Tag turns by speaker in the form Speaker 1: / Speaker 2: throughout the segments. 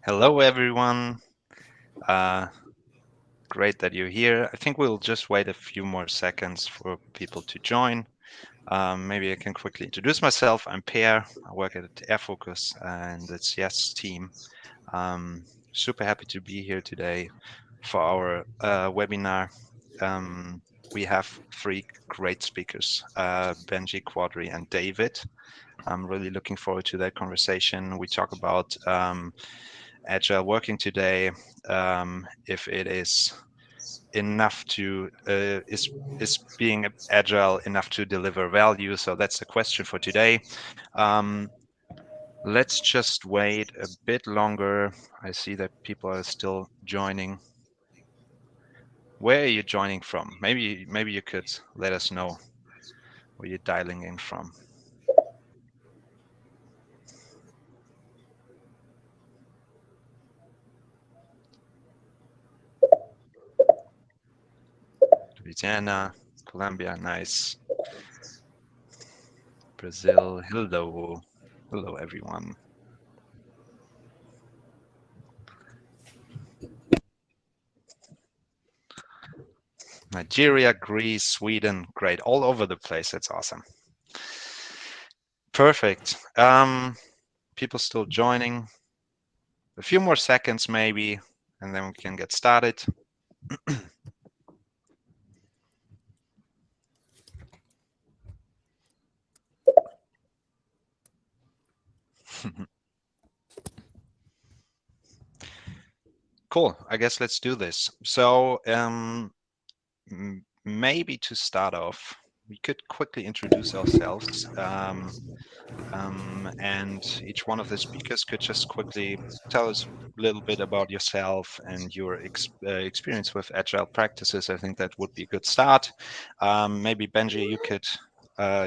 Speaker 1: Hello, everyone. Uh, Great that you're here. I think we'll just wait a few more seconds for people to join. Maybe I can quickly introduce myself. I'm Per. I work at airfocus and the CS team. Super happy to be here today for our webinar. We have three great speakers, Benji, Quadri, and David. I'm really looking forward to that conversation. We talk about agile working today, if it is enough to is being agile enough to deliver value. So that's the question for today. Let's just wait a bit longer. I see that people are still joining. Where are you joining from? Maybe you could let us know where you're dialing in from. Louisiana, Colombia, nice. Brazil, hello. Hello, everyone. Nigeria, Greece, Sweden, great. All over the place. That's awesome. Perfect. People still joining. A few more seconds maybe, and then we can get started. Cool. I guess let's do this. So maybe to start off, we could quickly introduce ourselves. And each one of the speakers could just quickly tell us a little bit about yourself and your experience with agile practices. I think that would be a good start. Maybe Benji,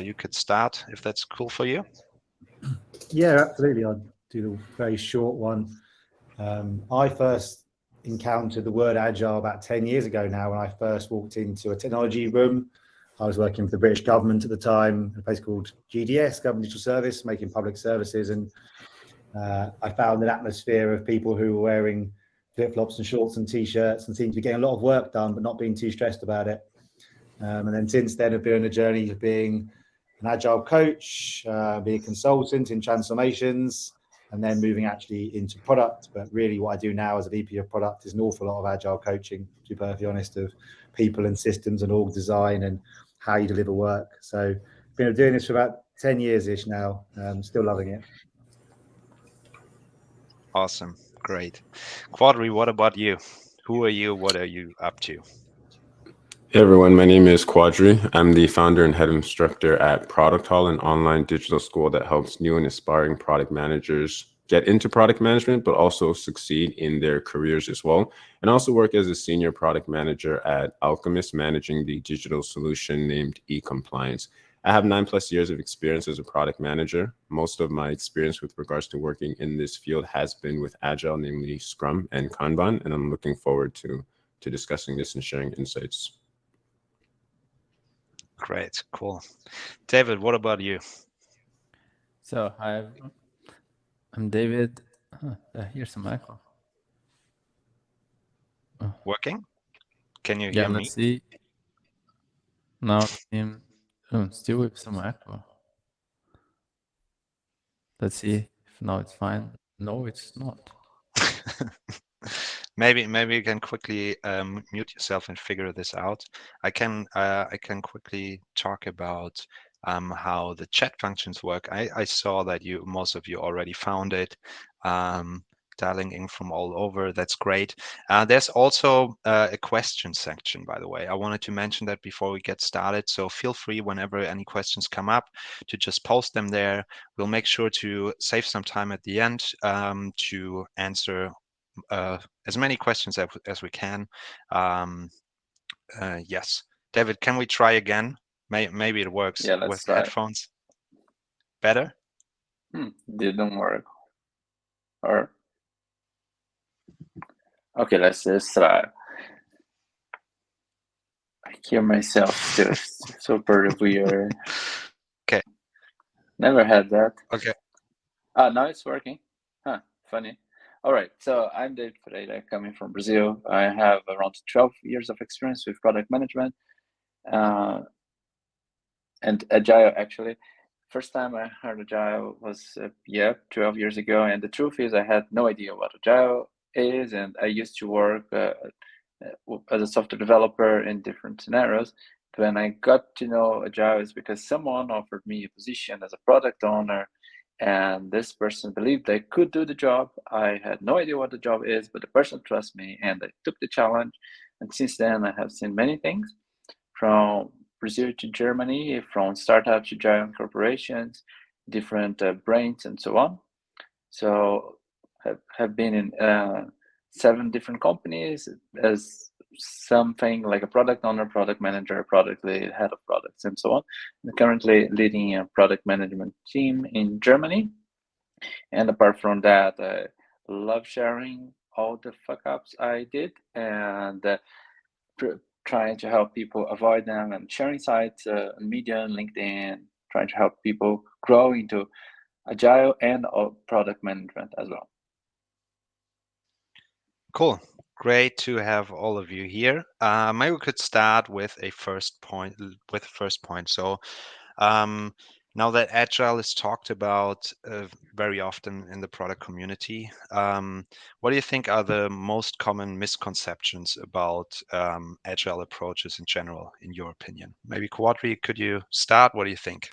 Speaker 1: you could start if that's cool for you.
Speaker 2: Yeah, absolutely. I'll do the very short one. I first encountered the word agile about 10 years ago now when I first walked into a technology room. I was working for the British government at the time, a place called GDS, Government Digital Service, making public services. And I found an atmosphere of people who were wearing flip-flops and shorts and T-shirts and seemed to be getting a lot of work done, but not being too stressed about it. And then since then, I've been on a journey of being an agile coach, being a consultant in transformations, and then moving actually into product. But really what I do now as a VP of product is an awful lot of agile coaching, to be perfectly honest, of people and systems and org design and how you deliver work. So I've been doing this for about 10 years-ish now. Still loving it.
Speaker 1: Awesome. Great. Quadri, what about you? Who are you? What are you up to?
Speaker 3: Hey everyone, my name is Quadri. I'm the founder and head instructor at Product Hall, an online digital school that helps new and aspiring product managers get into product management, but also succeed in their careers as well. And also work as a senior product manager at Alchemist, managing the digital solution named eCompliance. I have 9+ years of experience as a product manager. Most of my experience with regards to working in this field has been with Agile, namely Scrum and Kanban, and I'm looking forward to discussing this and sharing insights.
Speaker 1: Great. Cool. David, what about you?
Speaker 4: So hi, I'm David. Here's some echo.
Speaker 1: Working? Can you
Speaker 4: Yeah,
Speaker 1: hear me?
Speaker 4: let's see. Now still with some echo. Let's see if now it's fine. No, it's not.
Speaker 1: Maybe you can quickly mute yourself and figure this out. I can quickly talk about how the chat functions work. I saw that most of you already found it. Dialing in from all over, that's great. There's also a question section, by the way. I wanted to mention that before we get started, so feel free whenever any questions come up to just post them there. We'll make sure to save some time at the end to answer as many questions as we can. Yes, David, can we try again? Maybe it works with headphones. Better?
Speaker 5: Didn't work. Or okay, let's just try. I hear myself still super weird.
Speaker 1: Okay.
Speaker 5: Never had that.
Speaker 1: Okay.
Speaker 5: Now it's working. Huh, funny. All right, so I'm David Pereira, coming from Brazil. I have around 12 years of experience with product management and Agile, actually. First time I heard Agile was, 12 years ago. And the truth is I had no idea what Agile is. And I used to work as a software developer in different scenarios. When I got to know Agile is because someone offered me a position as a product owner, and this person believed I could do the job. I had no idea what the job is, but the person trusts me, and I took the challenge. And since then, I have seen many things, from Brazil to Germany, from startups to giant corporations, different brands, and so on. So have been in 7 different companies as something like a product owner, product manager, product lead, head of products, and so on. I'm currently leading a product management team in Germany. And apart from that, I love sharing all the fuck ups I did and trying to help people avoid them, and sharing sites on Medium, LinkedIn, trying to help people grow into Agile and product management as well.
Speaker 1: Cool. Great to have all of you here. Maybe we could start with a first point. So now that Agile is talked about very often in the product community, what do you think are the most common misconceptions about Agile approaches in general, in your opinion? Maybe Quadri, could you start? What do you think?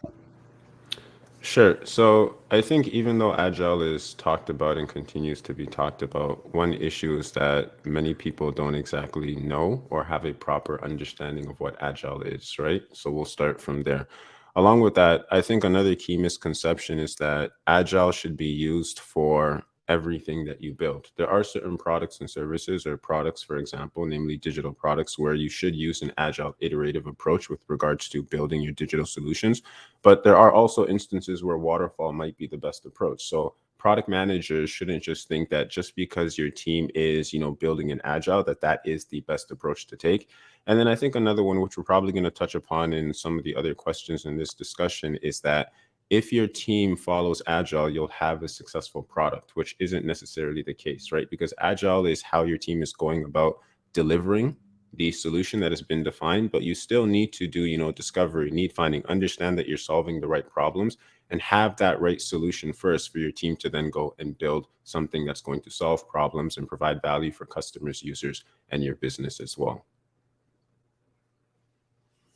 Speaker 3: Sure. So I think even though Agile is talked about and continues to be talked about, one issue is that many people don't exactly know or have a proper understanding of what Agile is, right? So we'll start from there. Along with that, I think another key misconception is that Agile should be used for everything that you build. There are certain products and services, or products, for example, namely digital products, where you should use an Agile iterative approach with regards to building your digital solutions. But there are also instances where waterfall might be the best approach. So product managers shouldn't just think that just because your team is, building an Agile, that is the best approach to take. And then I think another one, which we're probably going to touch upon in some of the other questions in this discussion, is that if your team follows Agile, you'll have a successful product, which isn't necessarily the case, right? Because Agile is how your team is going about delivering the solution that has been defined, but you still need to do, discovery, need finding, understand that you're solving the right problems, and have that right solution first for your team to then go and build something that's going to solve problems and provide value for customers, users, and your business as well.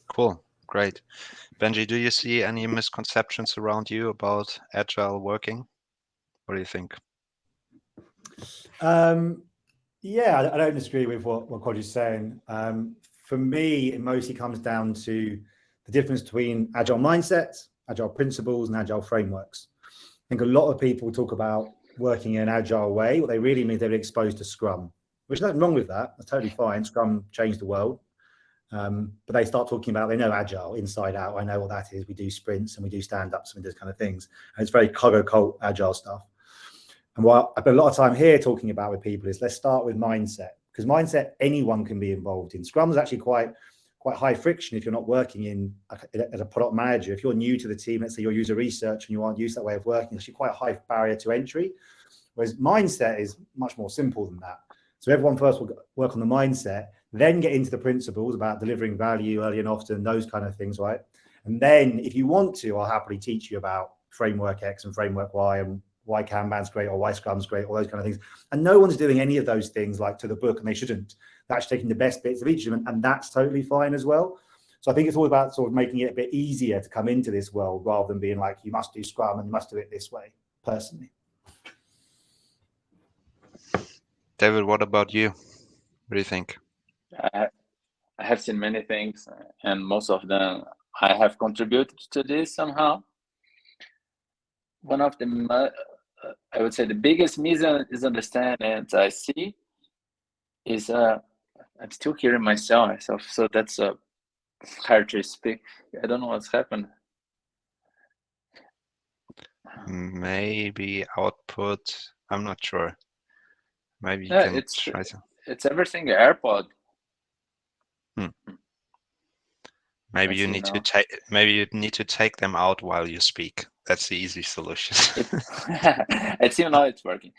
Speaker 1: Cool. Great. Benji, do you see any misconceptions around you about Agile working? What do you think?
Speaker 2: Yeah, I don't disagree with what Quadri's saying. For me, it mostly comes down to the difference between Agile mindsets, Agile principles, and Agile frameworks. I think a lot of people talk about working in an Agile way. What they really mean is they're exposed to Scrum, which is nothing wrong with that. That's totally fine. Scrum changed the world. But they start talking about, they know Agile inside out. I know what that is. We do sprints and we do stand-ups and we do those kind of things. And it's very cargo cult Agile stuff. And what I spend a lot of time here talking about with people is, let's start with mindset, because mindset anyone can be involved in. Scrum is actually quite high friction if you're not working as a product manager. If you're new to the team, let's say you're user research and you aren't used to that way of working, it's actually quite a high barrier to entry. Whereas mindset is much more simple than that. So everyone first will work on the mindset, then get into the principles about delivering value early and often, those kind of things, right? And then if you want to, I'll happily teach you about framework X and framework Y, and why Kanban's great or why Scrum's great, all those kind of things. And no one's doing any of those things like to the book, and they shouldn't. They're actually taking the best bits of each of them, and that's totally fine as well. So I think it's all about sort of making it a bit easier to come into this world, rather than being like, you must do Scrum and you must do it this way, personally.
Speaker 1: David, what about you? What do you think?
Speaker 5: I have seen many things, and most of them I have contributed to this somehow. One of the, I would say, the biggest misunderstandings I see is I'm still hearing myself, so that's hard to speak. I don't know what's happened.
Speaker 1: Maybe output. I'm not sure. Maybe you
Speaker 5: Yeah,
Speaker 1: can try some.
Speaker 5: it's everything AirPod.
Speaker 1: Maybe you need to take them out while you speak. That's the easy solution.
Speaker 5: It's even now it's working.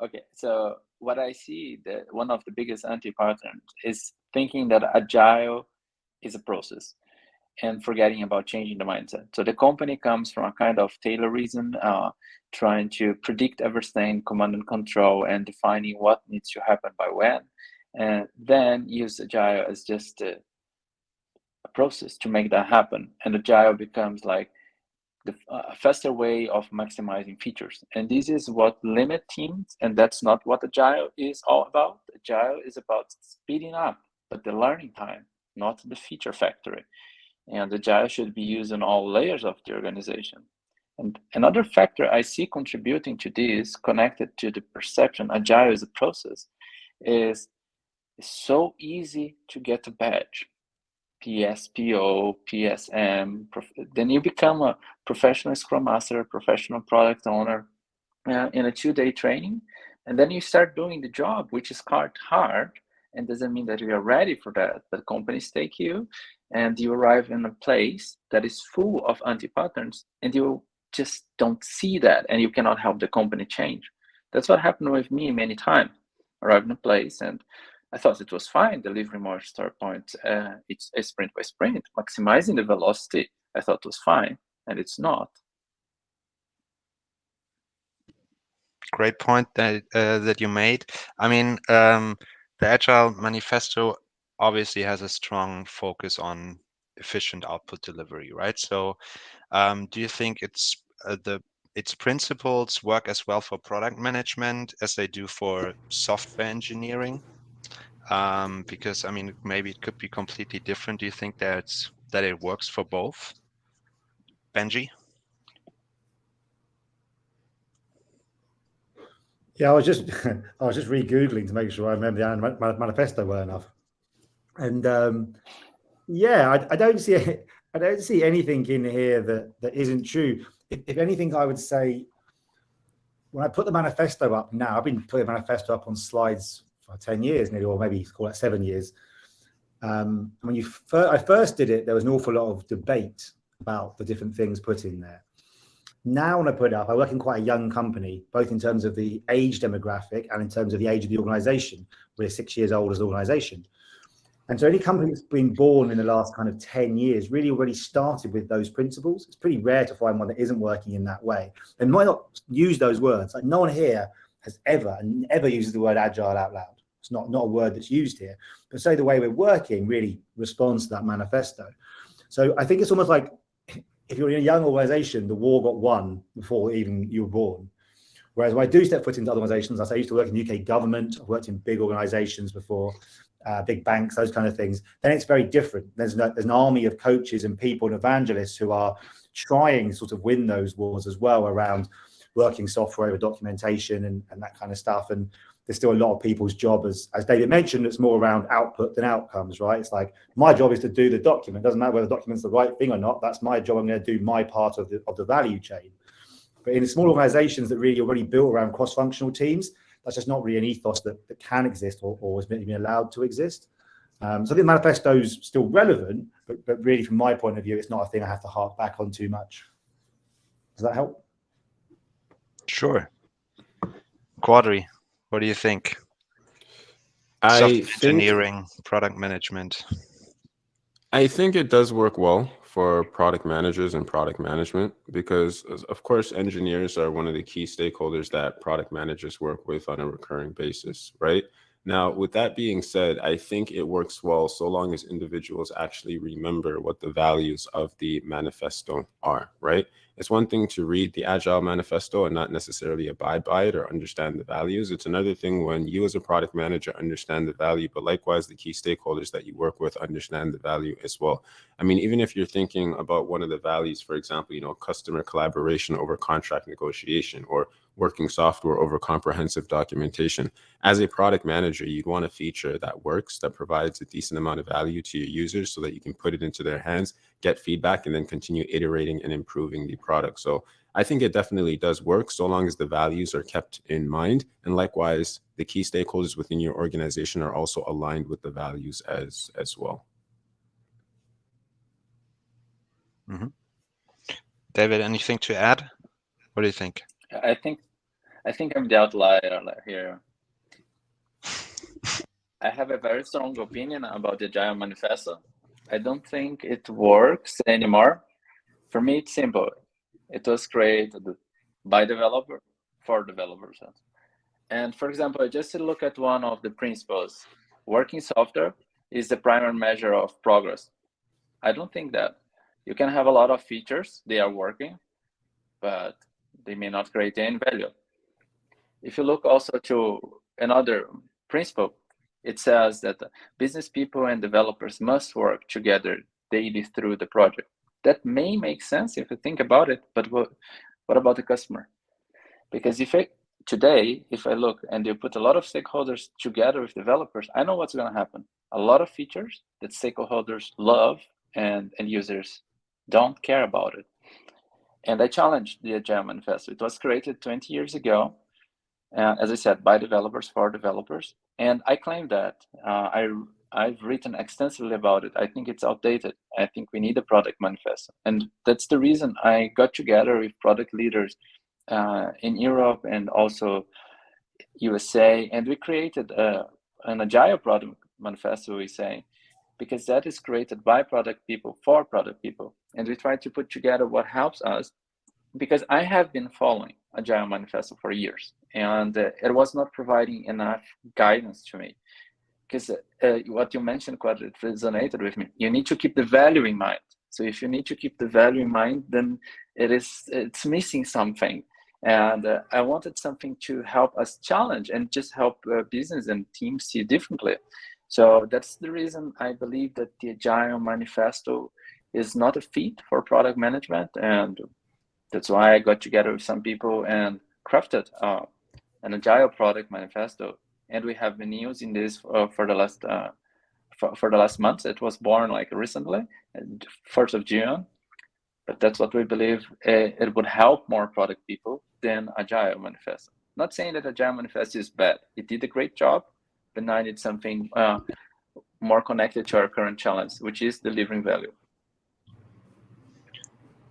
Speaker 5: Okay, so what I see, that one of the biggest anti-patterns is thinking that agile is a process and forgetting about changing the mindset. So the company comes from a kind of Taylorism, trying to predict everything, command and control, and defining what needs to happen by when, and then use agile as just a process to make that happen. And agile becomes like the faster way of maximizing features. And this is what limit teams, and that's not what agile is all about. Agile is about speeding up, but the learning time, not the feature factory. And agile should be used in all layers of the organization. And another factor I see contributing to this, connected to the perception agile is a process, is it's so easy to get a badge. PSPO, PSM, then you become a professional Scrum Master, professional product owner in a 2-day training, and then you start doing the job, which is hard, and doesn't mean that you are ready for that, but companies take you, and you arrive in a place that is full of anti-patterns, and you just don't see that, and you cannot help the company change. That's what happened with me many times. I arrived in a place, and I thought it was fine, delivering more star points. It's a sprint by sprint, maximizing the velocity. I thought it was fine, and it's not.
Speaker 1: Great point that you made. I mean, the Agile Manifesto obviously has a strong focus on efficient output delivery, right? So, do you think its principles work as well for product management as they do for software engineering? Because I mean, maybe it could be completely different. Do you think that it works for both? Benji?
Speaker 2: Yeah, I was just re-googling to make sure I remember the manifesto well enough, and yeah, I don't see anything in here that isn't true. If anything, I would say when I put the manifesto up now, I've been putting the manifesto up on slides for 10 years nearly, or maybe call it 7 years. When I first did it, there was an awful lot of debate about the different things put in there. Now, when I put it up, I work in quite a young company, both in terms of the age demographic and in terms of the age of the organization. We're 6 years old as an organization. And so any company that's been born in the last kind of 10 years really already started with those principles. It's pretty rare to find one that isn't working in that way. They might not use those words. Like no one here has ever uses the word agile out loud. It's not a word that's used here. But say the way we're working really responds to that manifesto. So I think it's almost like if you're in a young organization, the war got won before even you were born. Whereas when I do step foot into other organizations, I used to work in UK government, I've worked in big organizations before, big banks, those kind of things, then it's very different. There's an army of coaches and people and evangelists who are trying to sort of win those wars as well around working software with documentation and that kind of stuff. And there's still a lot of people's job, as David mentioned, it's more around output than outcomes, right? It's like, my job is to do the document. It doesn't matter whether the document's the right thing or not. That's my job. I'm going to do my part of the value chain. But in small organizations that really already built around cross-functional teams, that's just not really an ethos that can exist or has been allowed to exist. So I think the manifesto's still relevant, but really from my point of view, it's not a thing I have to hark back on too much. Does that help?
Speaker 1: Sure. Quadri, what do you think?
Speaker 3: Software
Speaker 1: engineering, product management.
Speaker 3: I think it does work well for product managers and product management because, of course, engineers are one of the key stakeholders that product managers work with on a recurring basis, right? Now, with that being said, I think it works well so long as individuals actually remember what the values of the manifesto are, right? It's one thing to read the Agile Manifesto and not necessarily abide by it or understand the values. It's another thing when you as a product manager understand the value, but likewise, the key stakeholders that you work with understand the value as well. I mean, even if you're thinking about one of the values, for example, customer collaboration over contract negotiation or working software over comprehensive documentation. As a product manager, you'd want a feature that works, that provides a decent amount of value to your users so that you can put it into their hands, get feedback, and then continue iterating and improving the product. So I think it definitely does work so long as the values are kept in mind. And likewise, the key stakeholders within your organization are also aligned with the values as well.
Speaker 1: Mm-hmm. David, anything to add? What do you think?
Speaker 5: I think I'm the outlier here. I have a very strong opinion about the Agile Manifesto. I don't think it works anymore. For me, it's simple. It was created by developer for developers. And for example, just to look at one of the principles, working software is the primary measure of progress. I don't think that. You can have a lot of features, they are working, but they may not create any value. If you look also to another principle, it says that business people and developers must work together daily through the project. That may make sense if you think about it, but what about the customer? Because today, if I look and you put a lot of stakeholders together with developers, I know what's going to happen. A lot of features that stakeholders love and users don't care about it. And I challenged the Agile Manifesto. It was created 20 years ago, as I said, by developers for developers. And I claim that I've written extensively about it. I think it's outdated. I think we need a product manifesto. And that's the reason I got together with product leaders in Europe and also USA. And we created an Agile product manifesto, we say, because that is created by product people for product people. And we try to put together what helps us, because I have been following Agile Manifesto for years, and it was not providing enough guidance to me. Because what you mentioned, Quadri, it resonated with me. You need to keep the value in mind. So if you need to keep the value in mind, then it's missing something. And I wanted something to help us challenge and just help business and teams see differently. So that's the reason I believe that the Agile Manifesto is not a fit for product management. And that's why I got together with some people and crafted an Agile product manifesto. And we have been using this for the last months. It was born like recently, 1st of June. But that's what we believe it would help more product people than Agile Manifesto. Not saying that Agile Manifesto is bad. It did a great job, but now I need something more connected to our current challenge, which is delivering value.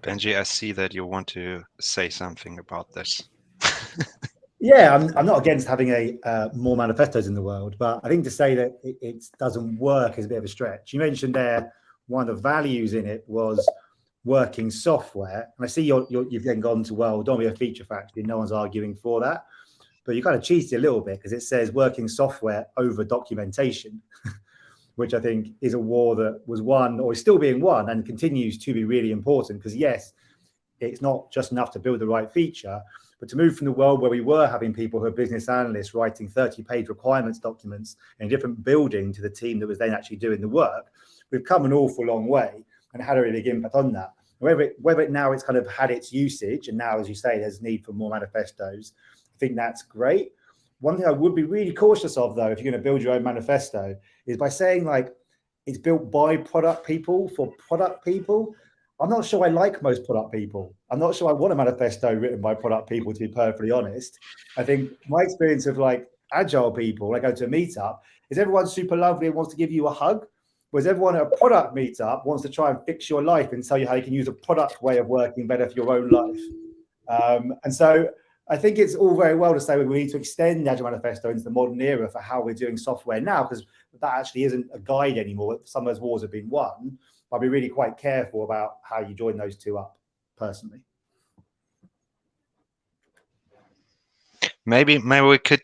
Speaker 1: Benji, I see that you want to say something about this.
Speaker 2: Yeah, I'm not against having more manifestos in the world, but I think to say that it doesn't work is a bit of a stretch. You mentioned there one of the values in it was working software, and I see you've then gone to, well, don't be a feature factory. No one's arguing for that, but you kind of cheated a little bit because it says working software over documentation, which I think is a war that was won or is still being won and continues to be really important. Because yes, it's not just enough to build the right feature, but to move from the world where we were having people who are business analysts writing 30-page requirements documents in a different building to the team that was then actually doing the work, we've come an awful long way and had a really big impact on that. Whether now it's kind of had its usage, and now, as you say, there's need for more manifestos, I think that's great. One thing I would be really cautious of, though, if you're going to build your own manifesto, is by saying like it's built by product people for product people. I'm not sure I like most product people. I'm not sure I want a manifesto written by product people, to be perfectly honest. I think my experience of like Agile people, I go to a meetup, is everyone super lovely and wants to give you a hug, whereas everyone at a product meetup wants to try and fix your life and tell you how you can use a product way of working better for your own life. And so I think it's all very well to say we need to extend the Agile Manifesto into the modern era for how we're doing software now, because that actually isn't a guide anymore. Some of those wars have been won. I'll be really quite careful about how you join those two up, personally.
Speaker 1: Maybe we could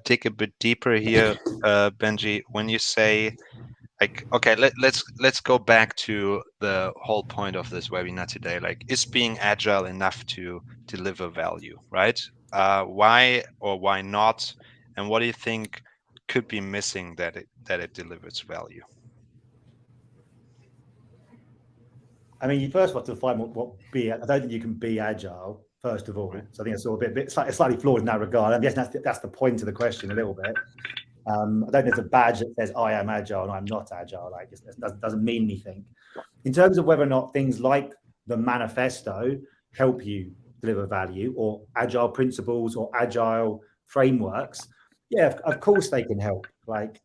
Speaker 1: dig a bit deeper here, Benji. When you say, like, okay, let's go back to the whole point of this webinar today. Like, is being agile enough to deliver value, right? Why or why not? And what do you think could be missing that it delivers value?
Speaker 2: I mean, you first have to find what be. I don't think you can be agile, first of all. Right. So I think it's all a bit slightly flawed in that regard. I guess that's the point of the question a little bit. I don't think there's a badge that says I am agile and I'm not agile. Like, it doesn't mean anything. In terms of whether or not things like the manifesto help you deliver value, or agile principles or agile frameworks, yeah, of course they can help. Like,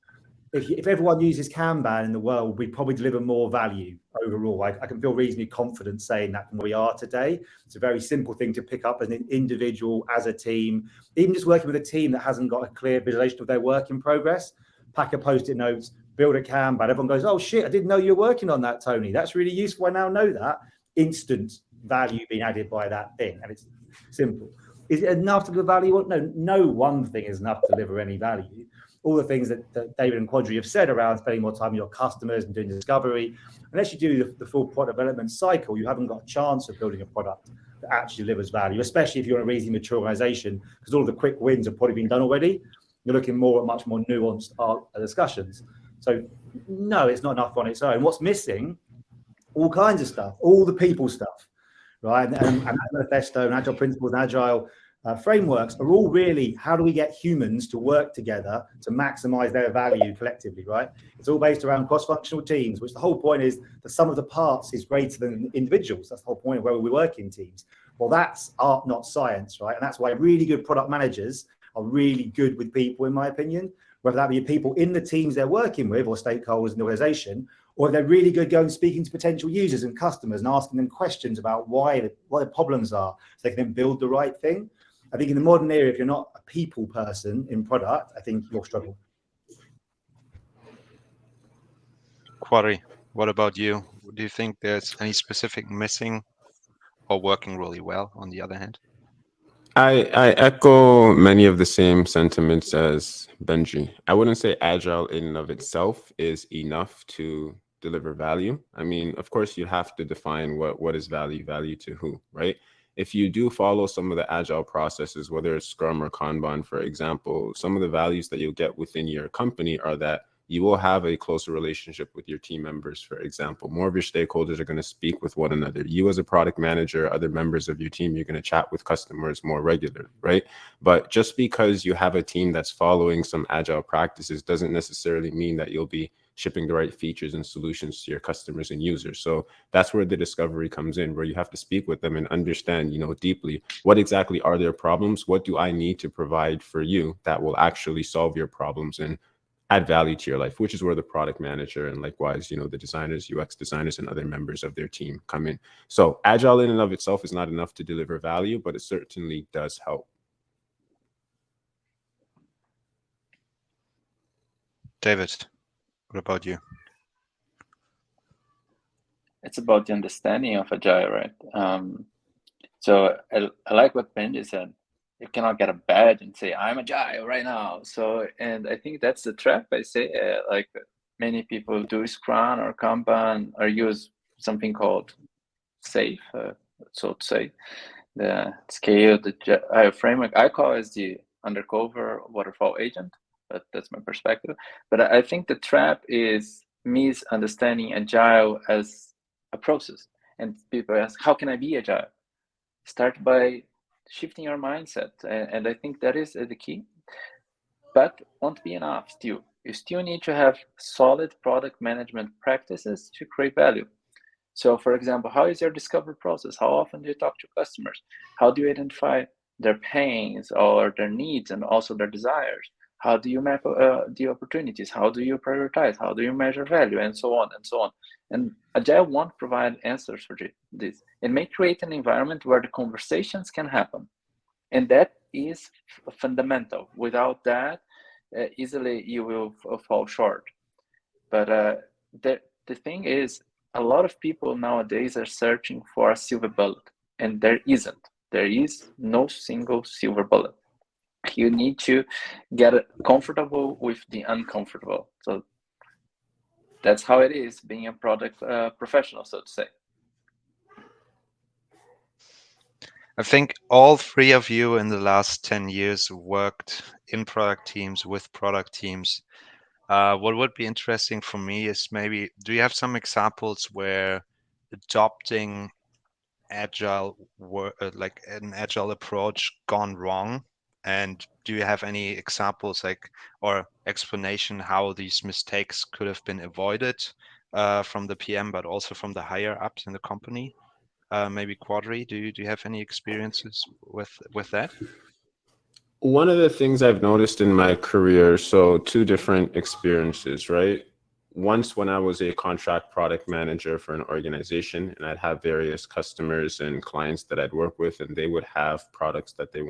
Speaker 2: if everyone uses Kanban in the world, we'd probably deliver more value overall. I can feel reasonably confident saying that from where we are today. It's a very simple thing to pick up as an individual, as a team, even just working with a team that hasn't got a clear visualization of their work in progress. Pack a post-it notes, build a Kanban. Everyone goes, oh shit, I didn't know you were working on that, Tony. That's really useful. I now know that. Instant value being added by that thing. And it's simple. Is it enough to deliver value? No one thing is enough to deliver any value. All the things that David and Quadri have said around spending more time with your customers and doing discovery, unless you do the full product development cycle, you haven't got a chance of building a product that actually delivers value, especially if you're in a reasonably mature organization, because all the quick wins have probably been done already. You're looking more at much more nuanced discussions. So no, it's not enough on its own. What's missing? All kinds of stuff, all the people stuff, right? And Manifesto and Agile principles and Agile frameworks are all really, how do we get humans to work together to maximize their value collectively, right? It's all based around cross-functional teams, which the whole point is the sum of the parts is greater than individuals. That's the whole point of where we work in teams. Well, that's art, not science, right? And that's why really good product managers are really good with people, in my opinion, whether that be people in the teams they're working with or stakeholders in the organization, or they're really good going speaking to potential users and customers and asking them questions about what the problems are, so they can then build the right thing. I think in the modern era, if you're not a people person in product, I think you'll struggle.
Speaker 1: Quadri, what about you? Do you think there's any specific missing or working really well on the other hand?
Speaker 3: I echo many of the same sentiments as Benji. I wouldn't say Agile in and of itself is enough to deliver value. I mean, of course, you have to define what is value to who, right? If you do follow some of the Agile processes, whether it's Scrum or Kanban, for example, some of the values that you'll get within your company are that you will have a closer relationship with your team members, for example. More of your stakeholders are going to speak with one another. You as a product manager, other members of your team, you're going to chat with customers more regularly, right? But just because you have a team that's following some Agile practices doesn't necessarily mean that you'll be shipping the right features and solutions to your customers and users. So that's where the discovery comes in, where you have to speak with them and understand, deeply what exactly are their problems? What do I need to provide for you that will actually solve your problems and add value to your life, which is where the product manager and likewise, the designers, UX designers, and other members of their team come in. So Agile in and of itself is not enough to deliver value, but it certainly does help.
Speaker 1: David, what about you?
Speaker 5: It's about the understanding of Agile, right? So I like what Benji said. You cannot get a badge and say, I'm Agile right now. So, and I think that's the trap. I say, like many people do Scrum or Kanban or use something called SAFe, so to say, the scale, the framework. I call it the undercover waterfall agent, but that's my perspective. But I think the trap is misunderstanding Agile as a process. And people ask, how can I be Agile? Start by shifting your mindset, and I think that is the key, but won't be enough. Still, you still need to have solid product management practices to create value. So for example, how is your discovery process? How often do you talk to customers? How do you identify their pains or their needs and also their desires? How do you map the opportunities? How do you prioritize? How do you measure value? And so on and so on. And Agile won't provide answers for this. It may create an environment where the conversations can happen. And that is fundamental. Without that, easily you will fall short. But the thing is, a lot of people nowadays are searching for a silver bullet, and there isn't. There is no single silver bullet. You need to get comfortable with the uncomfortable. So that's how it is being a product professional, so to say.
Speaker 1: I think all three of you in the last 10 years worked in product teams, with product teams. What would be interesting for me is maybe, do you have some examples where adopting agile like an agile approach gone wrong? And do you have any examples or explanation how these mistakes could have been avoided from the PM, but also from the higher ups in the company? Maybe Quadri, do you have any experiences with that?
Speaker 3: One of the things I've noticed in my career, so two different experiences, right? once when I was a contract product manager for an organization, and I'd have various customers and clients that I'd work with, and they would have products that they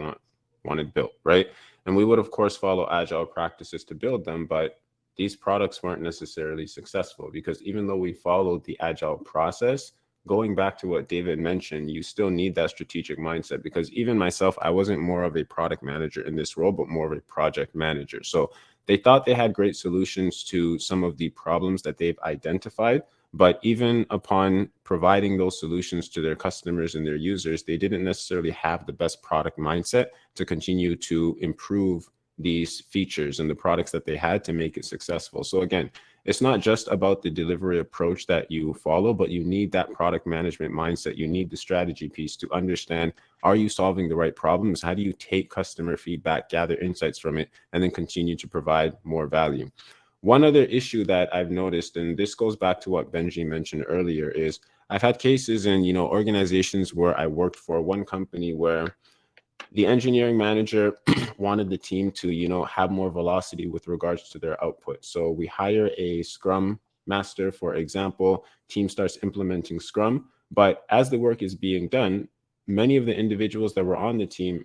Speaker 3: wanted built, right? And we would, of course, follow agile practices to build them, but these products weren't necessarily successful because even though we followed the agile process, going back to what David mentioned, you still need that strategic mindset, because even myself, I wasn't more of a product manager in this role, but more of a project manager. So they thought they had great solutions to some of the problems that they've identified, but even upon providing those solutions to their customers and their users, they didn't necessarily have the best product mindset to continue to improve these features and the products that they had to make it successful. So again, it's not just about the delivery approach that you follow, but you need that product management mindset. You need the strategy piece to understand, are you solving the right problems? How do you take customer feedback, gather insights from it, and then continue to provide more value? One other issue that I've noticed, and this goes back to what Benji mentioned earlier, is I've had cases in, organizations where I worked for, one company where the engineering manager wanted the team to, have more velocity with regards to their output. So we hire a Scrum master, for example, team starts implementing Scrum, but as the work is being done, many of the individuals that were on the team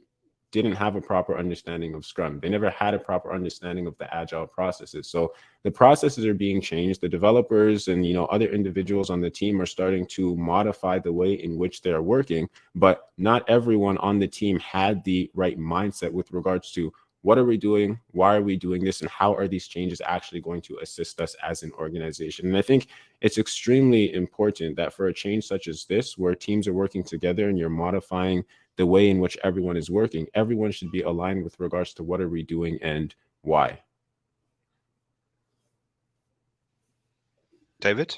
Speaker 3: didn't have a proper understanding of Scrum. They never had a proper understanding of the agile processes. So the processes are being changed. The developers and other individuals on the team are starting to modify the way in which they're working, but not everyone on the team had the right mindset with regards to what are we doing, why are we doing this, and how are these changes actually going to assist us as an organization. And I think it's extremely important that for a change such as this, where teams are working together and you're modifying the way in which everyone is working, everyone should be aligned with regards to what are we doing and why.
Speaker 1: David?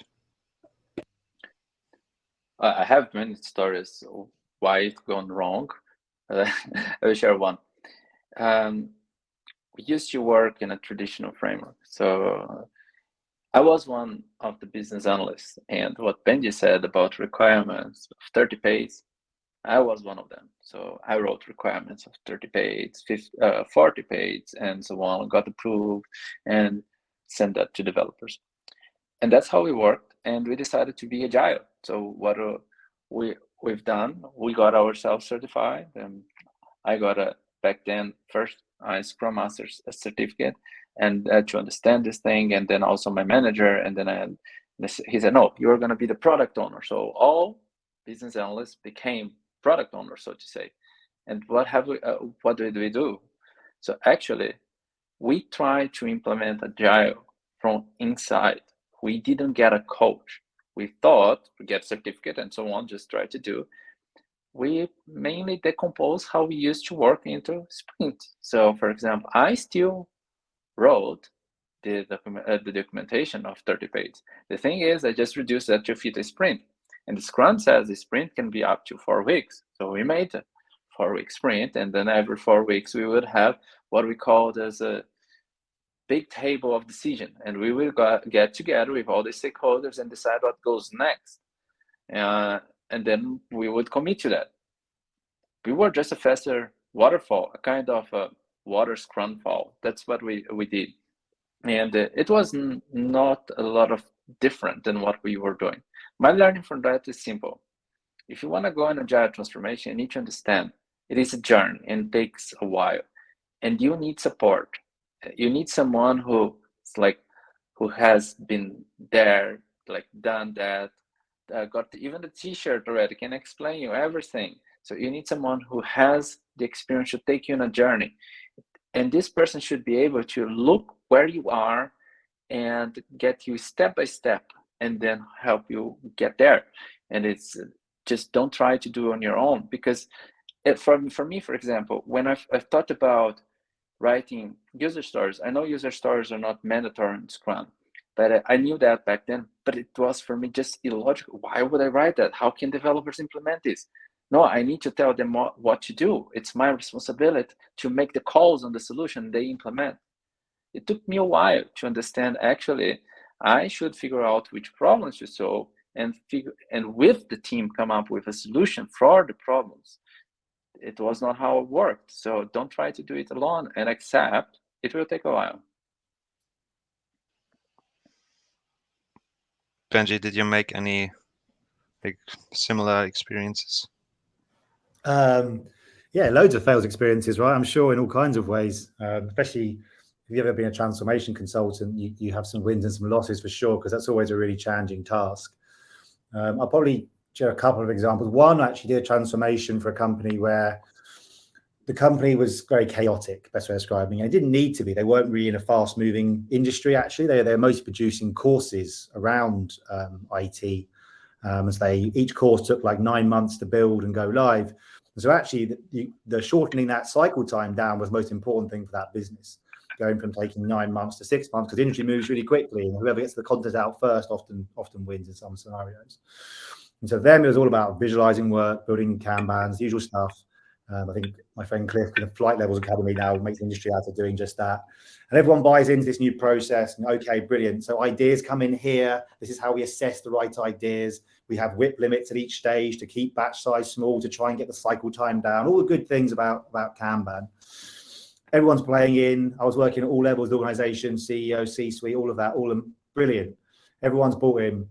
Speaker 5: I have many stories of why it's gone wrong. I will share one. We used to work in a traditional framework. So I was one of the business analysts, and what Benji said about requirements of 30 pages, I was one of them. So I wrote requirements of 30 pages, 40 pages, and so on, got approved, and sent that to developers. And that's how we worked, and we decided to be agile. So what we've done, we got ourselves certified, and I got back then first Scrum Master certificate, and to understand this thing, and then also my manager, and then he said, no, you're going to be the product owner. So all business analysts became product owners, so to say. And what did we do? So actually, we tried to implement Agile from inside. We didn't get a coach. We thought we get a certificate and so on, just try to do. We mainly decompose how we used to work into sprint. So for example, I still wrote the documentation of 30 pages. The thing is, I just reduced that to fit a sprint. And the Scrum says the sprint can be up to 4 weeks. So we made a 4-week sprint, and then every 4 weeks we would have what we called as a big table of decision, and we will get together with all the stakeholders and decide what goes next. And then we would commit to that. We were just a faster waterfall, a kind of a water scrum fall. That's what we did. And it was not a lot of different than what we were doing. My learning from that is simple. If you want to go on agile transformation, you need to understand it is a journey and it takes a while, and you need support. You need someone who has been there, done that, got even the t-shirt already, can explain you everything. So you need someone who has the experience to take you on a journey, and this person should be able to look where you are and get you step by step, and then help you get there. And it's just don't try to do it on your own, because for me, for example, when I've thought about writing user stories, I know user stories are not mandatory in Scrum, but I knew that back then, but it was for me just illogical. Why would I write that? How can developers implement this? No, I need to tell them what to do. It's my responsibility to make the calls on the solution they implement. It took me a while to understand, actually, I should figure out which problems to solve and with the team come up with a solution for the problems. It was not how it worked. So don't try to do it alone, and accept it will take a while.
Speaker 1: Benji, did you make any like similar experiences?
Speaker 2: Yeah, loads of fails experiences, right? I'm sure in all kinds of ways, especially if you've ever been a transformation consultant, you have some wins and some losses for sure, because that's always a really challenging task. I'll probably share a couple of examples. One, I actually did a transformation for a company where the company was very chaotic, best way of describing it. It didn't need to be. They weren't really in a fast-moving industry, actually. They're mostly producing courses around IT. As each course took like 9 months to build and go live. So actually, the shortening that cycle time down was the most important thing for that business, going from taking 9 months to 6 months, because the industry moves really quickly, and whoever gets the content out first often wins in some scenarios. And so for them, it was all about visualizing work, building Kanbans, the usual stuff. I think my friend Cliff in the Flight Levels Academy now makes the industry out of doing just that. And everyone buys into this new process. And okay, brilliant. So ideas come in here. This is how we assess the right ideas. We have WIP limits at each stage to keep batch size small to try and get the cycle time down. All the good things about Kanban. Everyone's playing in. I was working at all levels of the organization, CEO, C-suite, all of that, all of them, brilliant. Everyone's bought in.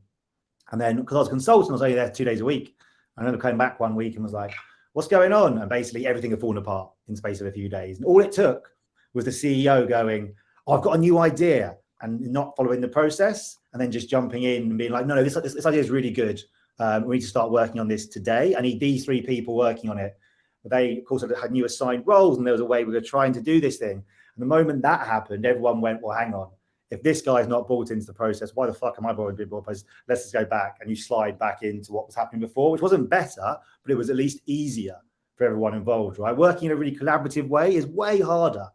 Speaker 2: And then, because I was a consultant, I was only there 2 days a week. I remember coming back one week and was like, what's going on? And basically everything had fallen apart in the space of a few days. And all it took was the CEO going, oh, I've got a new idea, and not following the process, and then just jumping in and being like, no, this idea is really good. We need to start working on this today. I need these 3 people working on it. But they, of course, had new assigned roles, and there was a way we were trying to do this thing. And the moment that happened, everyone went, well, hang on. If this guy's not bought into the process, why the fuck am I bothered being bought? Let's just go back. And you slide back into what was happening before, which wasn't better, but it was at least easier for everyone involved, right? Working in a really collaborative way is way harder.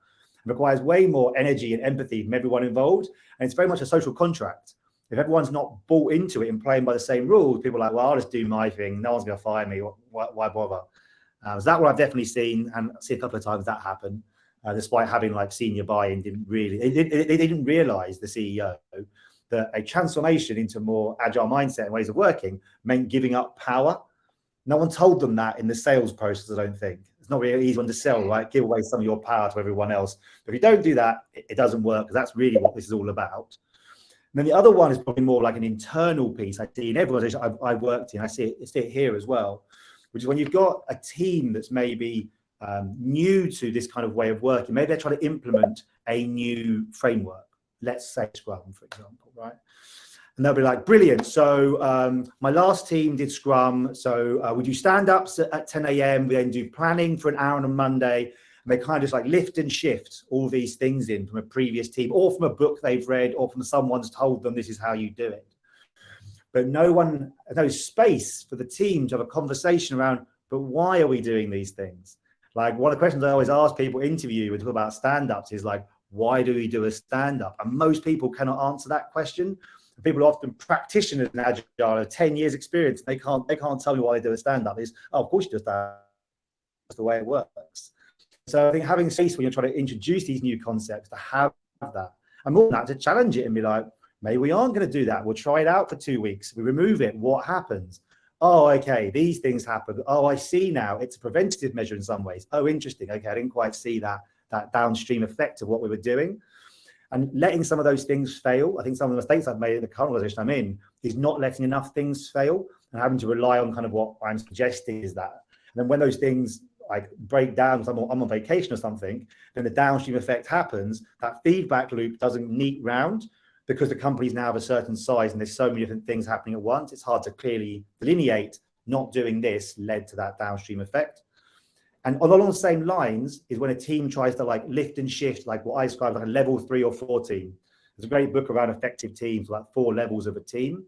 Speaker 2: It requires way more energy and empathy from everyone involved. And it's very much a social contract. If everyone's not bought into it and playing by the same rules, people are like, well, I'll just do my thing. No one's going to fire me. Why bother? So that's what I've definitely seen, and see a couple of times that happen. Despite having like senior buy-in, they didn't realize, the CEO, that a transformation into more agile mindset and ways of working meant giving up power. No one told them that in the sales process, I don't think. It's not really easy one to sell, right? Give away some of your power to everyone else. But if you don't do that, it doesn't work, because that's really what this is all about. And then the other one is probably more like an internal piece I see in every organization I've worked in. I see it here as well, which is when you've got a team that's maybe new to this kind of way of working. Maybe they're trying to implement a new framework. Let's say Scrum, for example, right? And they'll be like, brilliant. So my last team did Scrum. So we do stand-ups at 10 a.m. We then do planning for an hour on a Monday. And they kind of just like lift and shift all these things in from a previous team, or from a book they've read, or from someone's told them this is how you do it. But no space for the team to have a conversation around, but why are we doing these things? Like, one of the questions I always ask people interview and talk about stand-ups is like, why do we do a stand-up? And most people cannot answer that question. People are often practitioners in Agile, 10 years experience. They can't tell me why they do a stand-up. Is, oh, of course you do that. That's the way it works. So I think having space when you're trying to introduce these new concepts, to have that, and more than that, to challenge it and be like, maybe we aren't going to do that. We'll try it out for 2 weeks. We remove it. What happens? Oh, okay, these things happen. Oh, I see now. It's a preventative measure in some ways. Oh, interesting. Okay, I didn't quite see that downstream effect of what we were doing. And letting some of those things fail. I think some of the mistakes I've made in the current organization I'm in is not letting enough things fail and having to rely on kind of what I'm suggesting is that. And then when those things like break down, I'm on vacation or something, then the downstream effect happens. That feedback loop doesn't neat round, because the companies now have a certain size and there's so many different things happening at once. It's hard to clearly delineate not doing this led to that downstream effect. And along the same lines is when a team tries to like lift and shift, like what I describe like a level 3 or 4 team. There's a great book around effective teams, like 4 levels of a team.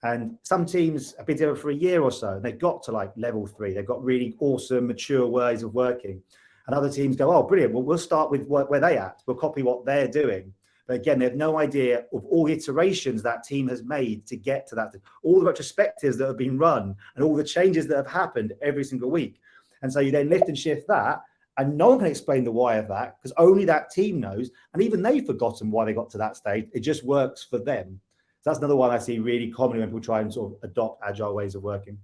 Speaker 2: And some teams have been together for a year or so, and they've got to like level 3. They've got really awesome, mature ways of working. And other teams go, oh, brilliant. Well, we'll start with where they're at. We'll copy what they're doing. But again, they have no idea of all the iterations that team has made to get to that, all the retrospectives that have been run and all the changes that have happened every single week. And so you then lift and shift that, and no one can explain the why of that, because only that team knows. And even they've forgotten why they got to that stage. It just works for them. So that's another one I see really commonly when people try and sort of adopt agile ways of working.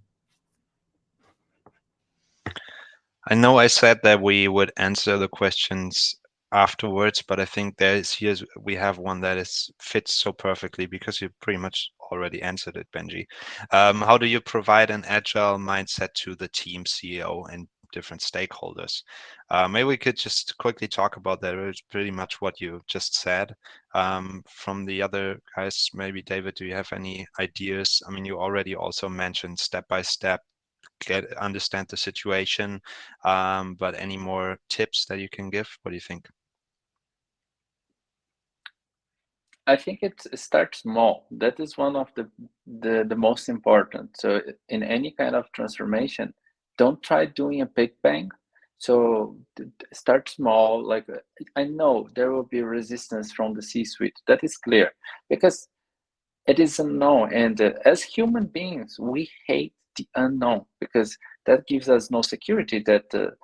Speaker 1: I know I said that we would answer the questions afterwards, but I think we have one that fits so perfectly because you pretty much already answered it, Benji. How do you provide an agile mindset to the team, CEO, and different stakeholders? Maybe we could just quickly talk about that. It's pretty much what you just said. From the other guys, maybe David, do you have any ideas? I mean, you already also mentioned step by step, understand the situation, but any more tips that you can give? What do you think?
Speaker 5: I think it starts small. That is one of the most important. So in any kind of transformation, don't try doing a big bang. So start small. Like I know there will be resistance from the C-suite. That is clear because it is unknown. And as human beings, we hate the unknown because that gives us no security that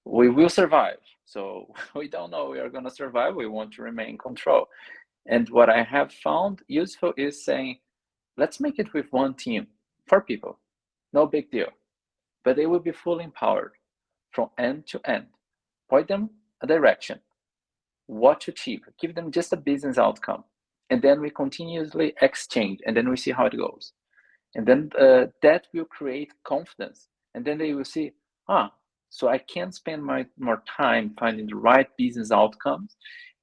Speaker 5: we will survive. So we don't know we are going to survive. We want to remain in control. And what I have found useful is saying, let's make it with one team, 4 people, no big deal. But they will be fully empowered from end to end. Point them a direction, what to achieve, give them just a business outcome. And then we continuously exchange, and then we see how it goes. And then that will create confidence. And then they will see, so I can spend more time finding the right business outcomes.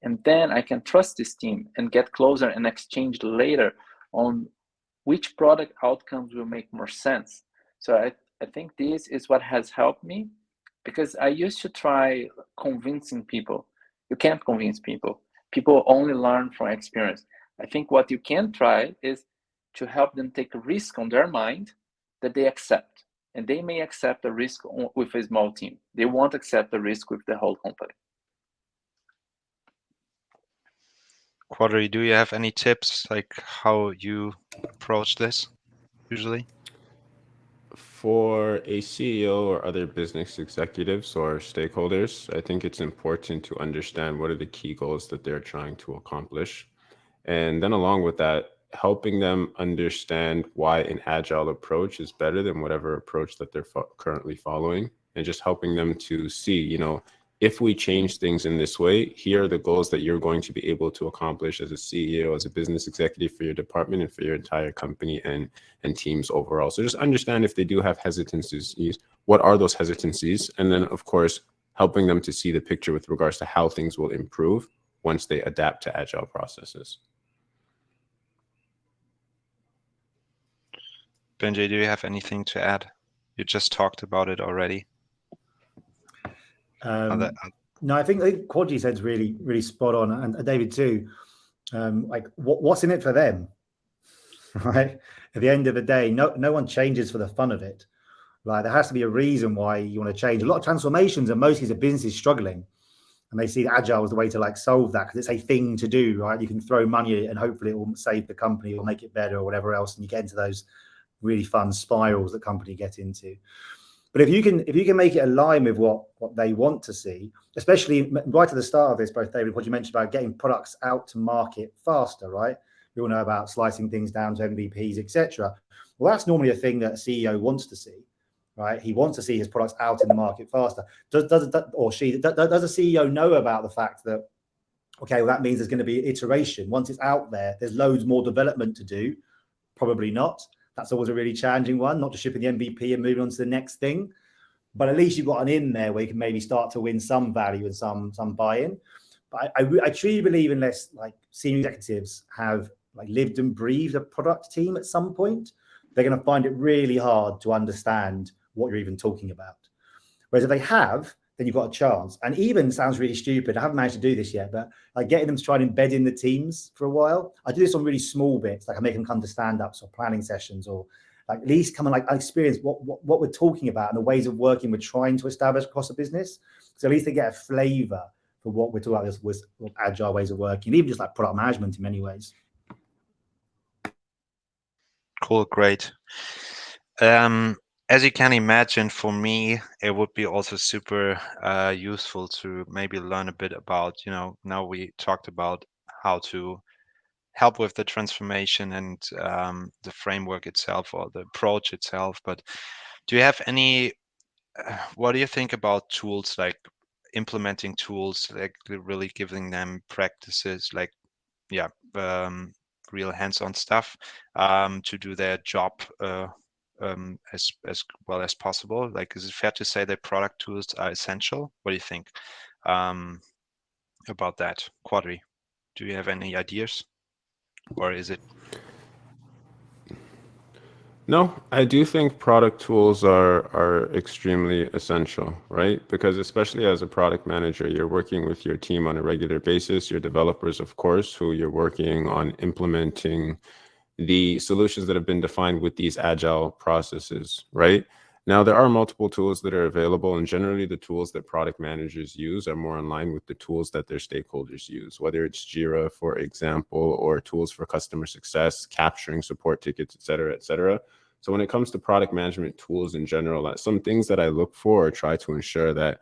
Speaker 5: And then I can trust this team and get closer and exchange later on which product outcomes will make more sense. So I think this is what has helped me because I used to try convincing people. You can't convince people. People only learn from experience. I think what you can try is to help them take a risk on their mind that they accept. And they may accept a risk with a small team. They won't accept the risk with the whole company.
Speaker 1: Quadri, do you have any tips, like how you approach this usually?
Speaker 3: For a CEO or other business executives or stakeholders, I think it's important to understand what are the key goals that they're trying to accomplish. And then along with that, helping them understand why an agile approach is better than whatever approach that they're currently following, and just helping them to see, if we change things in this way, here are the goals that you're going to be able to accomplish as a CEO, as a business executive for your department and for your entire company and teams overall. So just understand if they do have hesitancies, what are those hesitancies? And then, of course, helping them to see the picture with regards to how things will improve once they adapt to agile processes.
Speaker 1: Benji, do you have anything to add? You just talked about it already.
Speaker 2: No, I think Quadri said's really, really spot on, and David too. Like, what's in it for them, right? At the end of the day, no one changes for the fun of it. Like, there has to be a reason why you want to change. A lot of transformations, and mostly the business is struggling, and they see agile as the way to like solve that because it's a thing to do, right? You can throw money at it and hopefully it will save the company or make it better or whatever else, and you get into those really fun spirals that company get into. But if you can make it align with what they want to see, especially right at the start of this, both David, what you mentioned about getting products out to market faster, right? We all know about slicing things down to MVPs, etc. Well, that's normally a thing that a CEO wants to see, right? He wants to see his products out in the market faster. Does a CEO know about the fact that, okay, well, that means there's going to be iteration. Once it's out there, there's loads more development to do? Probably not. That's always a really challenging one, not just shipping the MVP and moving on to the next thing. But at least you've got an in there where you can maybe start to win some value and some buy-in. But I truly believe unless like senior executives have like lived and breathed a product team at some point, they're going to find it really hard to understand what you're even talking about. Whereas if they have, then you've got a chance. And even sounds really stupid. I haven't managed to do this yet, but like getting them to try and embed in the teams for a while. I do this on really small bits, like I make them come to stand-ups or planning sessions, or like at least come and like experience what we're talking about and the ways of working we're trying to establish across a business. So at least they get a flavor for what we're talking about with agile ways of working, even just like product management in many ways.
Speaker 1: Cool, great. As you can imagine, for me, it would be also super useful to maybe learn a bit about, now we talked about how to help with the transformation and the framework itself or the approach itself. But do you have any, what do you think about tools like implementing tools, like really giving them practices, like real hands-on stuff to do their job as well as possible. Like, is it fair to say that product tools are essential? What do you think about that? Quadri, do you have any ideas, or is it?
Speaker 3: No, I do think product tools are extremely essential, right? Because especially as a product manager, you're working with your team on a regular basis, your developers, of course, who you're working on implementing the solutions that have been defined with these agile processes, right? Now, there are multiple tools that are available, and generally the tools that product managers use are more in line with the tools that their stakeholders use, whether it's Jira, for example, or tools for customer success, capturing support tickets, et cetera, et cetera. So when it comes to product management tools in general, some things that I look for or try to ensure that,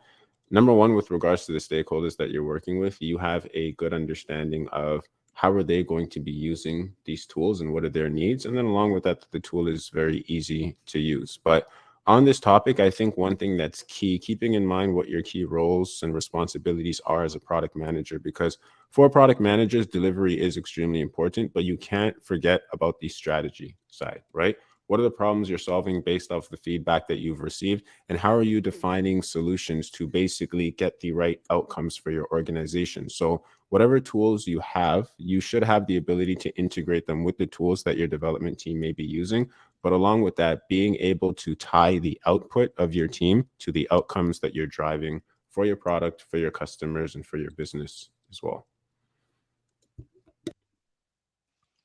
Speaker 3: number one, with regards to the stakeholders that you're working with, you have a good understanding of how are they going to be using these tools and what are their needs. And then along with that, the tool is very easy to use. But on this topic, I think one thing that's key, keeping in mind what your key roles and responsibilities are as a product manager, because for product managers, delivery is extremely important, but you can't forget about the strategy side, right? What are the problems you're solving based off the feedback that you've received? And how are you defining solutions to basically get the right outcomes for your organization? So whatever tools you have, you should have the ability to integrate them with the tools that your development team may be using. But along with that, being able to tie the output of your team to the outcomes that you're driving for your product, for your customers, and for your business as well.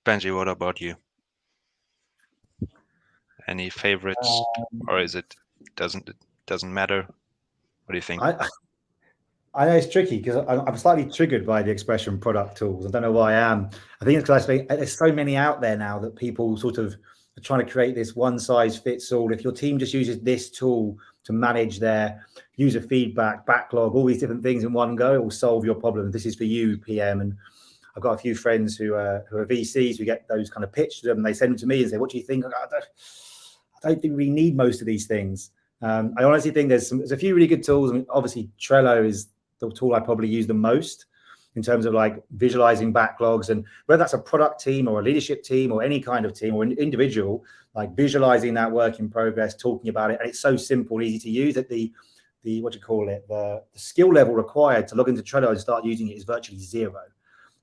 Speaker 1: Benji, what about you? Any favorites, or is it doesn't matter? What do you think?
Speaker 2: I know it's tricky because I'm slightly triggered by the expression product tools. I don't know why I am. I think it's because there's so many out there now that people sort of are trying to create this one size fits all. If your team just uses this tool to manage their user feedback, backlog, all these different things in one go, it will solve your problem. This is for you, PM. And I've got a few friends who are VCs who get those kind of pitched to them, and they send them to me and say, "What do you think?" I don't think we need most of these things. I honestly think there's a few really good tools. I mean, obviously, Trello is the tool I probably use the most in terms of like visualizing backlogs, and whether that's a product team or a leadership team or any kind of team or an individual, like visualizing that work in progress, talking about it. And it's so simple and easy to use that the skill level required to log into Trello and start using it is virtually zero.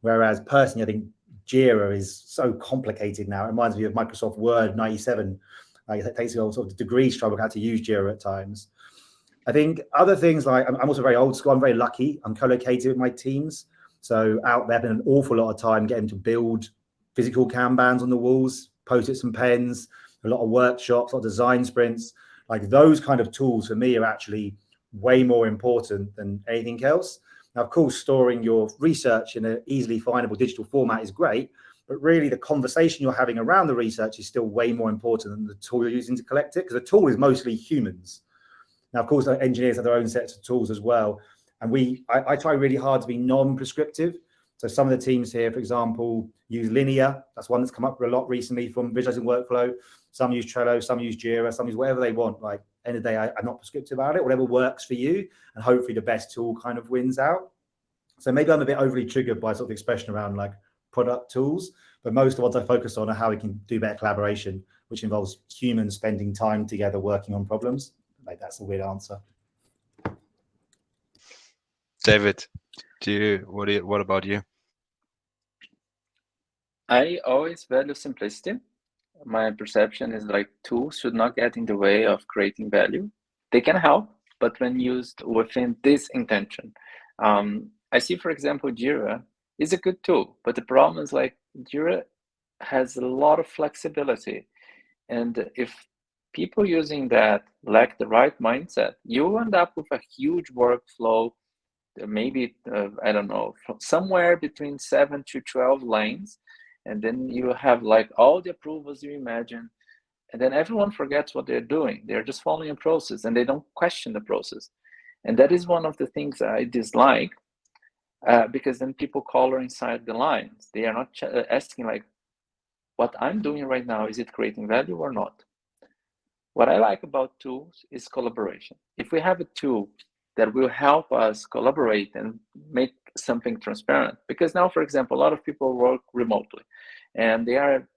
Speaker 2: Whereas personally, I think Jira is so complicated now. It reminds me of Microsoft Word 97. Like it takes a sort of degree struggle how to use Jira at times. I think other things like I'm also very old school. I'm very lucky. I'm co-located with my teams. So out there, I've been an awful lot of time getting to build physical Kanbans on the walls, Post-its and pens, a lot of workshops, a lot of design sprints. Like those kind of tools for me are actually way more important than anything else. Now, of course, storing your research in an easily findable digital format is great, but really the conversation you're having around the research is still way more important than the tool you're using to collect it, because the tool is mostly humans. Now, of course, engineers have their own sets of tools as well. And I try really hard to be non-prescriptive. So some of the teams here, for example, use Linear. That's one that's come up a lot recently from visualizing workflow. Some use Trello, some use Jira, some use whatever they want. Like, end of the day, I'm not prescriptive about it. Whatever works for you, and hopefully the best tool kind of wins out. So maybe I'm a bit overly triggered by sort of expression around like product tools, but most of the ones I focus on are how we can do better collaboration, which involves humans spending time together working on problems. Like that's a weird answer.
Speaker 1: David, what about you?
Speaker 5: I always value simplicity. My perception is like tools should not get in the way of creating value. They can help, but when used within this intention. I see, for example, Jira is a good tool, but the problem is like Jira has a lot of flexibility. And if people using that lack the right mindset, you end up with a huge workflow, maybe, I don't know, somewhere between 7 to 12 lanes. And then you have like all the approvals you imagine. And then everyone forgets what they're doing. They're just following a process and they don't question the process. And that is one of the things I dislike, because then people color inside the lines. They are not asking like, what I'm doing right now, is it creating value or not? What I like about tools is collaboration. If we have a tool that will help us collaborate and make something transparent. Because now, for example, a lot of people work remotely and they are